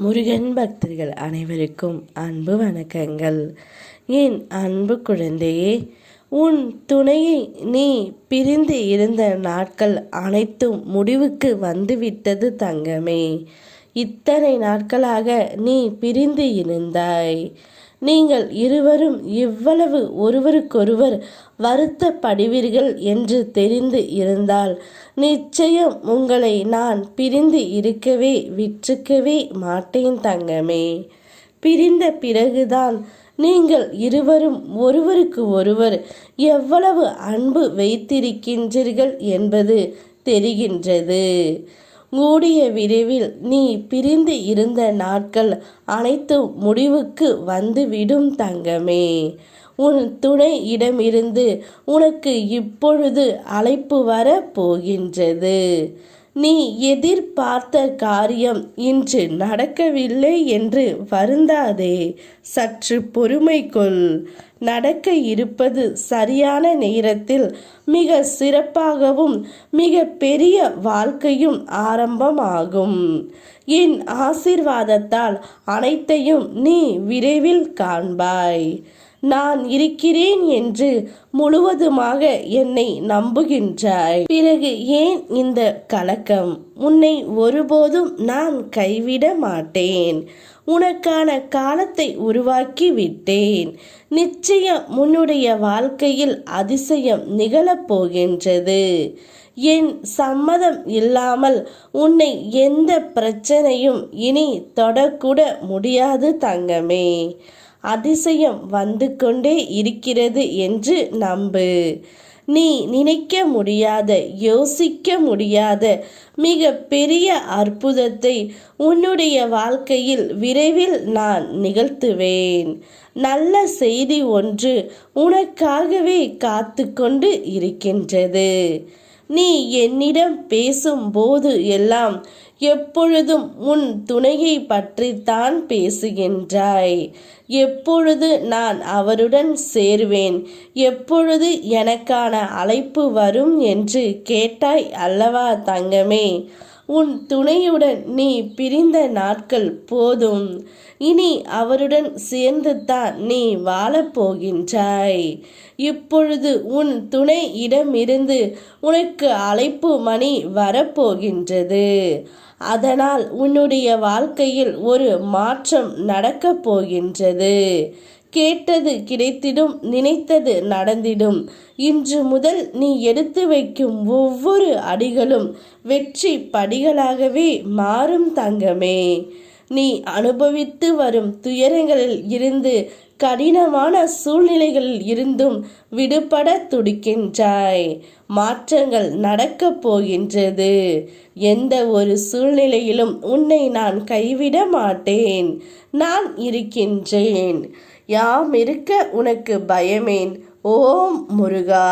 முருகன் பக்தர்கள் அனைவருக்கும் அன்பு வணக்கங்கள். என் அன்பு குழந்தையே, உன் துணையை நீ பிரிந்து இருந்த நாட்கள் அனைத்தும் முடிவுக்கு வந்துவிட்டது தங்கமே. இத்தனை நாட்களாக நீ பிரிந்து இருந்தாய். நீங்கள் இருவரும் இவ்வளவு ஒருவருக்கொருவர் வருத்தப்படுவீர்கள் என்று தெரிந்து இருந்தால் நிச்சயம் உங்களை நான் பிரிந்து இருக்கவே விற்றுக்கவே மாட்டேன் தங்கமே. பிரிந்த பிறகுதான் நீங்கள் இருவரும் ஒருவருக்கு ஒருவர் எவ்வளவு அன்பு வைத்திருக்கின்றீர்கள் என்பது தெரிகின்றது. கூடிய விரைவில் நீ பிரிந்து இருந்த நாட்கள் அனைத்தும் முடிவுக்கு வந்துவிடும் தங்கமே. உன் துணையிடமிருந்து உனக்கு இப்பொழுது அழைப்பு வர போகின்றது. நீ எதிர்பார்த்த காரியம் இன்று நடக்கவில்லை என்று வருந்தாதே, சற்று பொறுமை கொள். நடக்க இருப்பது சரியான நேரத்தில் மிக சிறப்பாகவும் மிக பெரிய வாழ்க்கையும் ஆரம்பமாகும். என் ஆசீர்வாதத்தால் அனைத்தையும் நீ விரைவில் காண்பாய். நான் இருக்கிறேன் என்று முழுவதுமாக என்னை நம்புகின்றாய். பிறகு ஏன் இந்த கலக்கம்? உன்னை ஒருபோதும் நான் கைவிட மாட்டேன். உனக்கான காலத்தை உருவாக்கி விட்டேன். நிச்சயம் உன்னுடைய வாழ்க்கையில் அதிசயம் நிகழப்போகின்றது. என் சம்மதம் இல்லாமல் உன்னை எந்த பிரச்சனையும் இனி தொடக்கூட முடியாது தங்கமே. அதிசயம் வந்து கொண்டே இருக்கிறது என்று நம்பு. நீ நினைக்க முடியாத, யோசிக்க முடியாத மிக பெரிய அற்புதத்தை உன்னுடைய வாழ்க்கையில் விரைவில் நான் நிகழ்த்துவேன். நல்ல செய்தி ஒன்று உனக்காகவே காத்து கொண்டு இருக்கின்றது. நீ என்னிடம் பேசும்போது எல்லாம் எப்பொழுதும் உன் துணையை பற்றித்தான் பேசுகின்றாய். எப்பொழுது நான் அவருடன் சேர்வேன், எப்பொழுது எனக்கான அழைப்பு வரும் என்று கேட்டாய் அல்லவா தங்கமே. உன் துணையுடன் நீ பிரிந்த நாட்கள் போதும். இனி அவருடன் சேர்ந்துதான் நீ வாழப்போகின்றாய். இப்பொழுது உன் துணையிடமிருந்து உனக்கு அழைப்பு மணி வரப்போகின்றது. அதனால் உன்னுடைய வாழ்க்கையில் ஒரு மாற்றம் நடக்கப் போகின்றது. கேட்டது கிடைத்திடும், நினைத்தது நடந்திடும். இன்று முதல் நீ எடுத்து வைக்கும் ஒவ்வொரு அடிகளும் வெற்றி படிகளாகவே மாறும் தங்கமே. நீ அனுபவித்து வரும் துயரங்களில் இருந்து, கடினமான சூழ்நிலைகளில் இருந்தும் விடுபட துடிக்கின்றாய். மாற்றங்கள் நடக்கப் போகின்றது. எந்த ஒரு சூழ்நிலையிலும் உன்னை நான் கைவிட மாட்டேன். நான் இருக்கின்றேன். யாம் இருக்க உனக்கு பயமேன். ஓம் முருகா.